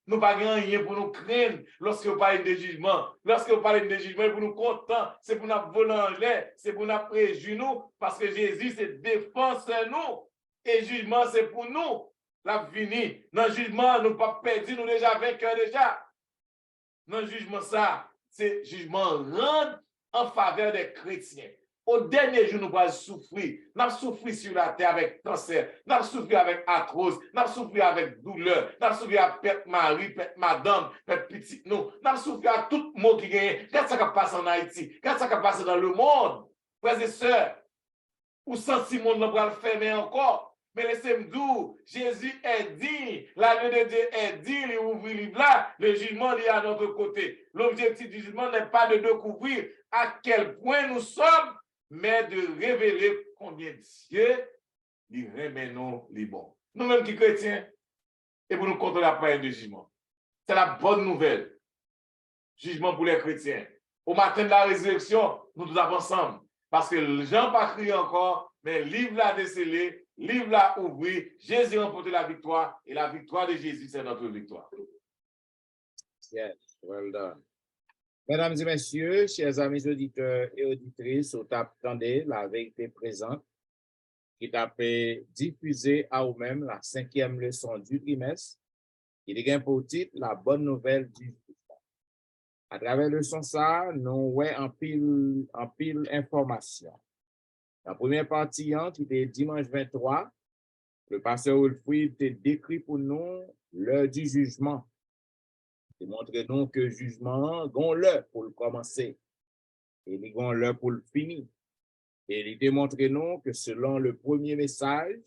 Nous pas rien pour nous craindre lorsque vous parlez de jugement. Lorsque vous parlez de jugement, pour nous contents, c'est pour nous voler en l'air, c'est pour nous préjuger nous, parce que Jésus, c'est défense nous. Et jugement, c'est pour nous. La fini. Dans le jugement, nous pas perdu, nous déjà vainqueurs déjà. Dans le jugement, ça, c'est jugement rendre en faveur des chrétiens. Au dernier jour, nous allons souffrir. Nous avons souffert sur la terre avec cancer. Nous avons souffert avec arthrose. Nous avons souffert avec douleur. Nous avons souffert avec perte mari, perte madame, perte petite nous. Nous avons souffert à tout le monde qui gagne. Qu'est-ce qui passe en Haïti? Qu'est-ce qui passe dans le monde? Frères et sœurs, ou senti monde ne va le fermer encore. Mais laissez-moi dire, Jésus est digne, l'agneau de Dieu est digne, il ouvre le livre là, le jugement est à notre côté. L'objectif du jugement n'est pas de découvrir à quel point nous sommes, mais de révéler combien Dieu lui remet nous les bons. Nous-mêmes qui chrétiens, et pour nous contrôler la parole de jugement. C'est la bonne nouvelle. Jugement pour les chrétiens. Au matin de la résurrection, nous tous avons ensemble. Parce que les gens pas crié encore, mais le livre l'a décelé, le livre l'a ouvert, Jésus a remporté la victoire, et la victoire de Jésus, c'est notre victoire. Yes, well done. Mesdames et messieurs, chers amis auditeurs et auditrices, vous attendez la vérité présente qui t'a fait diffuser à vous-même la 5e leçon du trimestre. Il est pour titre la bonne nouvelle du jugement. À travers le leçon ça, nous voyons en pile information. La première partie, qui était dimanche 23, le pasteur Wilfried a décrit pour nous l'heure du jugement. Il montre nous que le jugement, gon l'heure pour le commencer et il gon l'heure pour le finir. Et il démontre nous que selon le premier message,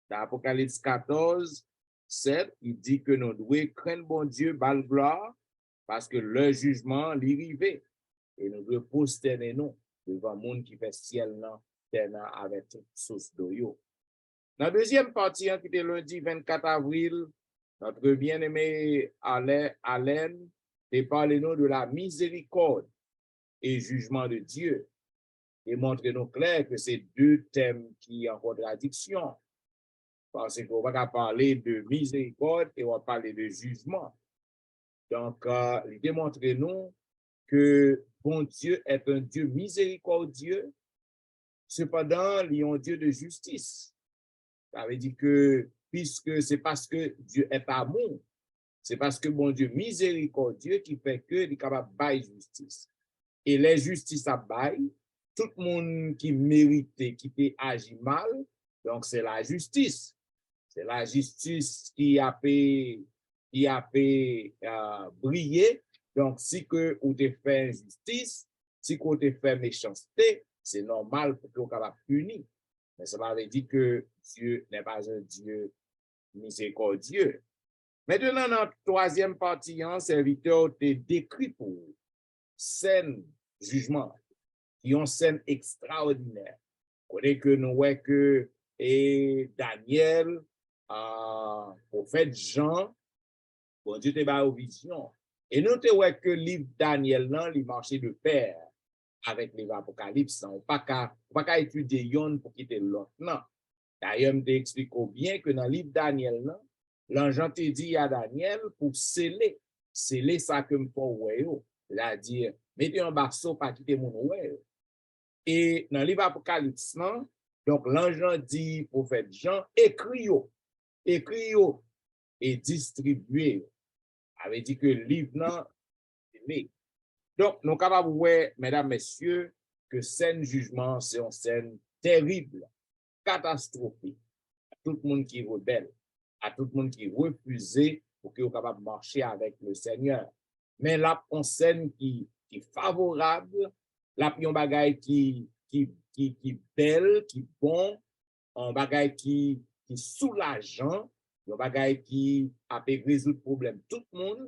Dans Apocalypse 14, 7, il dit que nous devons craindre bon Dieu, bal gloire, parce que le jugement l'y rivé. Et nous devons prosterner nous devant le monde qui fait ciel là, terre là, avec toute sauce d'eau. Dans la deuxième partie, qui était lundi 24 avril, notre bien-aimé Alain a parlé nous de la miséricorde et jugement de Dieu. Et montrez-nous clair que c'est deux thèmes qui sont en contradiction. Parce qu'on va parler de miséricorde et on va parler de jugement. Donc, il démontre-nous que bon Dieu est un Dieu miséricordieux, cependant, il est un Dieu de justice. Ça veut dire que, puisque c'est parce que Dieu est amour, c'est parce que bon Dieu miséricordieux qui fait que il est capable de bailler justice. Et les justices à bailler, tout le monde qui mérite, qui peut agir mal, donc c'est la justice. C'est la justice qui a fait briller. Donc, si que vous te fait injustice, si vous te fait méchanceté, c'est normal pour que vous soyez puni. Mais ça veut dire que Dieu n'est pas un Dieu miséricordieux. Maintenant, dans la troisième partie, un serviteur te décrit pour scène jugement, qui ont scène extraordinaire. Connaît que nous voyons que Daniel, prophète Jean, bon Dieu te bat aux visions. Et nous te voyons que le livre Daniel, non, il marchait de pair avec les Apocalypse. On ne peut pas étudier yon pour quitter l'autre. Non. D'ailleurs, je t'explique bien que dans le livre Daniel, non, l'ange te dit à Daniel pour sceller ça que me faut ouais, c'est-à-dire, mettez un basseau pour quitter mon ouais. Et dans le livre Apocalypse, non, donc l'ange dit, prophète Jean, écris et distribuez. Avait dit que le livre, non, donc, nous sommes capables de voir, mesdames, messieurs, que scène jugement, c'est une scène terrible, catastrophique. À tout le monde qui est rebelle, à tout le monde qui est refusé pour qu'il soit capable de marcher avec le Seigneur. Mais là, une scène qui est favorable, là, il y a un bagage qui belle, qui bon, un bagage qui soulageant, un bagage qui a pu résoudre le problème. Tout le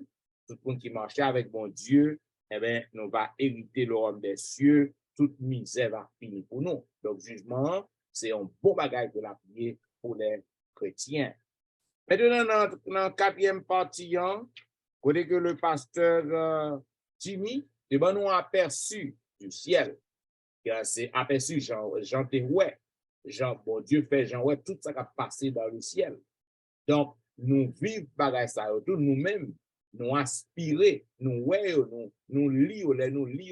monde qui marchait avec bon Dieu, eh bien, nous va hériter le royaume des cieux, toute misère va finir pour nous. Donc, jugement, c'est un beau bagage de la prière pour les chrétiens. Maintenant, dans la quatrième partie, côté que le pasteur Jimmy, eh bien, nous aperçu du ciel. C'est aperçu Jean Térouet. Bon Dieu fait Jean ouais, tout ça qui a passé dans le ciel. Donc, nous vivons bagage ça, nous-mêmes, nous aspirer, nous voyons, nous lisons,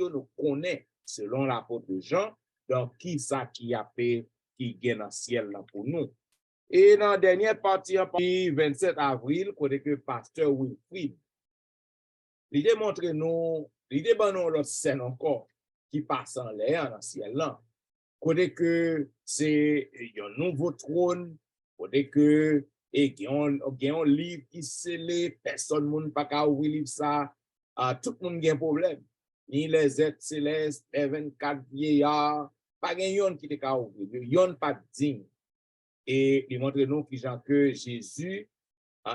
nous connaissons selon l'apôtre Jean. Donc, qui ça qui a fait, qui gagne dans le ciel là pour nous. Et dans la dernière partie, 27 avril, côté que pasteur Wilfrid, il démontre nous, il démontre nous l'autre scène encore qui passe en l'air dans le ciel là. Côté que c'est un nouveau trône, côté que et qui ont un livre qui scellé, personne ne peut pas ouvrir livre ça, tout le monde a un problème. Ni les êtres célestes, les 24 vieillards, pas de qui te ouvrir, yon pas digne. Et il montre nous que Jésus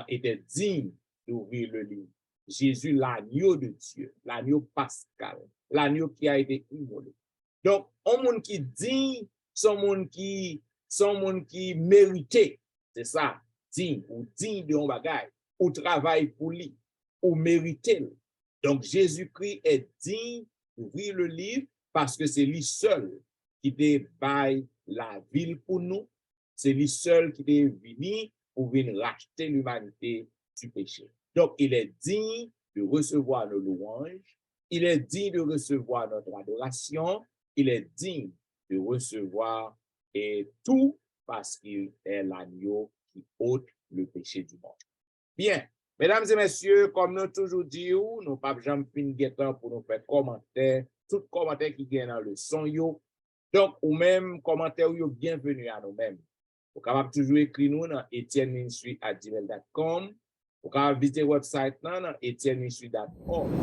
était digne d'ouvrir le livre. Jésus, l'agneau de Dieu, l'agneau pascal, l'agneau qui a été immolé. Donc, un monde qui digne, son monde qui mérité, c'est ça. Digne de un bagage, ou travail pour lui, ou mériter. Donc, Jésus-Christ est digne d'ouvrir le livre parce que c'est lui seul qui débaille la ville pour nous. C'est lui seul qui est venu pour venir racheter l'humanité du péché. Donc, il est digne de recevoir nos louanges. Il est digne de recevoir notre adoration. Il est digne de recevoir et tout parce qu'il est l'agneau qui ôte le péché du monde. Bien, mesdames et messieurs, comme nous toujours dit, nous pas jamais fin guettant pour nous faire commentaire, tout commentaire qui gagne dans le son yo. Donc, ou même commentaire yo bienvenue à nous-mêmes. Vous pouvez toujours écrire nous dans etienneministry@gmail.com. Vous pouvez visiter le website dans etienneministry.org. Vous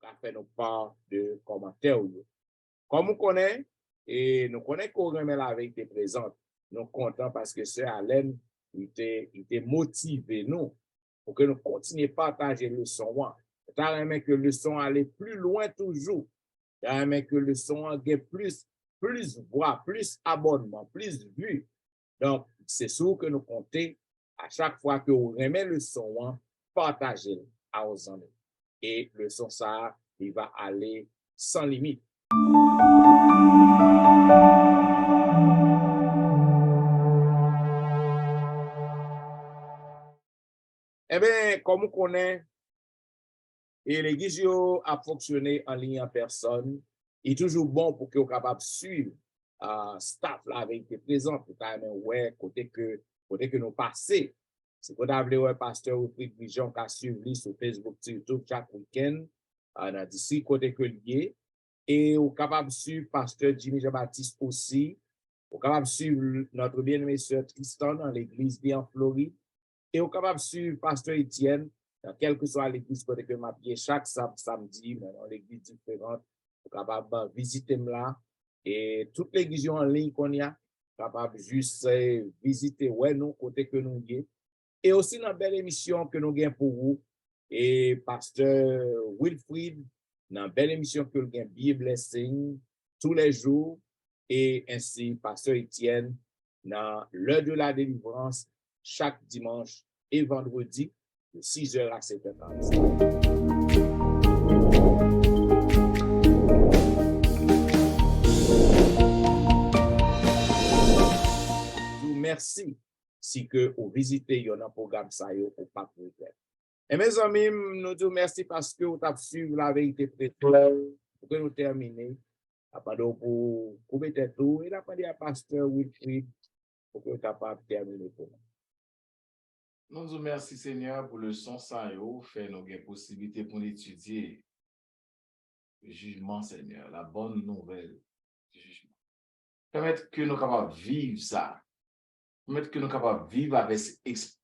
pouvez faire nos part de commentaires. Comme on connaît, et nous connaissons qu'on remet la vérité présente, nous sommes contents parce que Sœur Alain, il était motivé, nous, pour que nous continuions à partager le son. Il a que le son allait plus loin toujours. Il a que le son ait plus voix, plus abonnement, plus vues. Donc, c'est sûr que nous comptons à chaque fois que vous remet le son, partagez-le à vos amis. Et le son, ça, il va aller sans limite. Eh bien, comme on connaît, et l'église a fonctionné en ligne en personne, il est toujours bon pour que vous soyez capable de suivre staff là avec été présent pour quand même ouais côté que nous passons. C'est qu'on a ouais pasteur Wilfried Vision qui a suivi sur Facebook, sur YouTube chaque week-end, dans d'ici côté que lié. Et vous capable de suivre pasteur Jimmy Jean-Baptiste aussi. Vous capable de suivre notre bien-aimé sœur Tristan dans l'église bien en Floride. Et vous capable de suivre pasteur Étienne dans quelle que soit l'église côté que m'a pied chaque samedi, dans l'église différente. Vous capable de visiter là. Et toutes les églises en ligne qu'on y a, capable juste visiter ouais nous côté que nous y est. Et aussi dans belle émission que nous gagnons pour vous et pasteur Wilfried dans belle émission que nous gagnons Be Blessing tous les jours et ainsi pasteur Étienne dans l'heure de la délivrance chaque dimanche et vendredi de 6h à 7h30. Merci si que vous visitez un programme ça au Parc Retrait. Et mes amis, nous disons merci parce que vous avez suivi la vérité précise pour que nous terminer. Après pour mettre tout, il a pas dit à pasteur Wilfried pour que vous capable terminer pour nous. Nous vous remercions, Seigneur, pour le son ça fait nous des possibilités pour étudier le jugement, Seigneur, la bonne nouvelle du jugement. Permettre que nous capables vivre ça. Permettre que nous capables vivre avec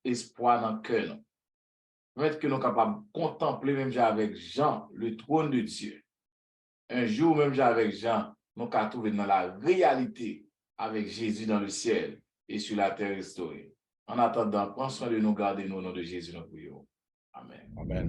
espoir dans le cœur. Permettre que nous capables contempler même avec Jean le trône de Dieu. Un jour même avec Jean, nous qu'à trouver dans la réalité avec Jésus dans le ciel et sur la terre restaurée. En attendant, prends soin de nous garder au nom de Jésus, nous prions. Amen. Amen.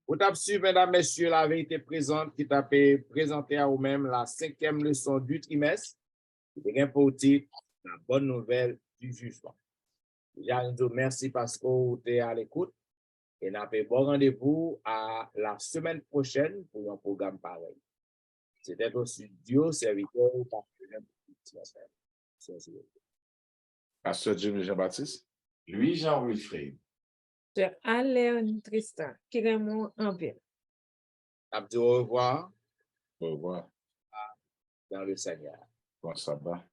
Vous avez su, mesdames, messieurs, la vérité présente qui t'a présenté à vous-même la 5e leçon du trimestre. Qui est pour titre la bonne nouvelle du jugement. Déjà, nous vous merci parce que vous êtes à l'écoute. Et nous avons bon rendez-vous à la semaine prochaine pour un programme pareil. C'était au studio, serviteur, Pasteur Jimmy Jean-Baptiste. Louis-Jean Wilfried. Sœur Alain Tristan, qui Raymond Envers. Au revoir Au revoir. dans le Seigneur. Bon sabbat.